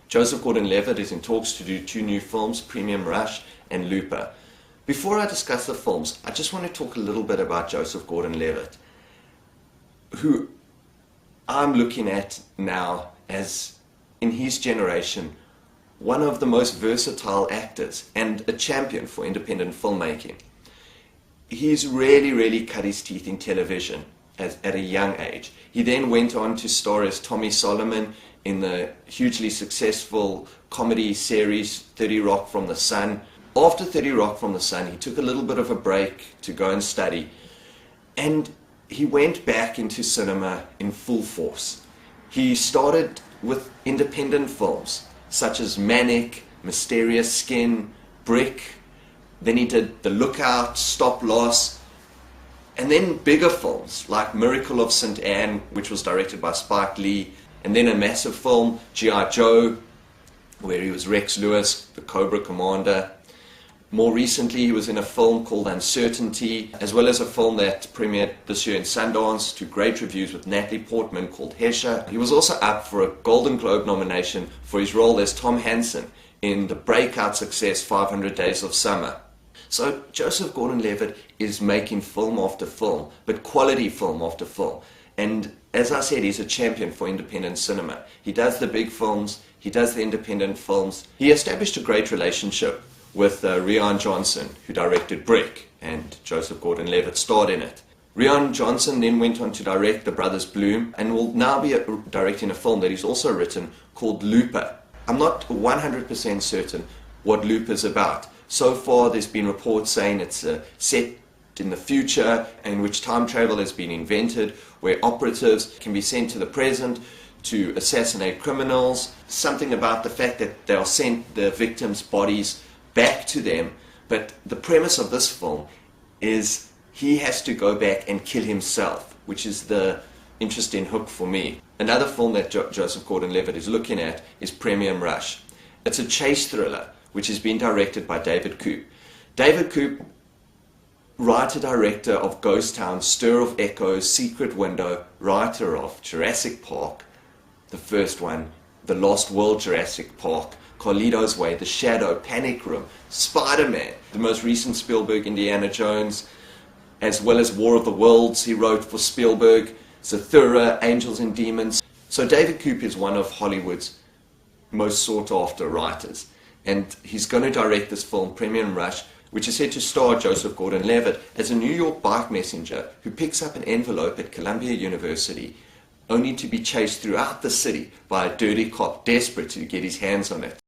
Joseph Gordon-Levitt is in talks to do 2 new films, Premium Rush and Looper. Before I discuss the films, I just want to talk a little bit about Joseph Gordon-Levitt, who I'm looking at now as, in his generation, one of the most versatile actors and a champion for independent filmmaking. He's really cut his teeth in television at a young age. He then went on to star as Tommy Solomon in the hugely successful comedy series 30 Rock from the Sun. After 30 Rock from the Sun, he took a little bit of a break to go and study, and he went back into cinema in full force. He started with independent films such as Manic, Mysterious Skin, Brick. Then he did The Lookout, Stop Loss, and then bigger films like Miracle of St. Anne, which was directed by Spike Lee, and then a massive film, G.I. Joe, where he was Rex Lewis, the Cobra Commander. More recently, he was in a film called Uncertainty, as well as a film that premiered this year in Sundance to great reviews with Natalie Portman called Hesher. He was also up for a Golden Globe nomination for his role as Tom Hansen in the breakout success 500 Days of Summer. So Joseph Gordon-Levitt is making film after film, but quality film after film. And as I said, he's a champion for independent cinema. He does the big films, he does the independent films. He established a great relationship with Rian Johnson, who directed Brick, and Joseph Gordon-Levitt starred in it. Rian Johnson then went on to direct The Brothers Bloom, and will now be directing a film that he's also written called Looper. I'm not 100% certain what Looper's about. So far there's been reports saying it's set in the future, in which time travel has been invented, where operatives can be sent to the present to assassinate criminals. Something about the fact that they'll send the victims' bodies back to them. But the premise of this film is he has to go back and kill himself, which is the interesting hook for me. Another film that Joseph Gordon-Levitt is looking at is Premium Rush. It's a chase thriller which has been directed by David Koepp. David Koepp, writer-director of Ghost Town, Stir of Echoes, Secret Window, writer of Jurassic Park, the first one, The Lost World Jurassic Park, Carlito's Way, The Shadow, Panic Room, Spider-Man, the most recent Spielberg Indiana Jones, as well as War of the Worlds he wrote for Spielberg, Zathura, Angels and Demons. So David Koepp is one of Hollywood's most sought-after writers, and he's going to direct this film, Premium Rush, which is said to star Joseph Gordon-Levitt as a New York bike messenger who picks up an envelope at Columbia University only to be chased throughout the city by a dirty cop desperate to get his hands on it.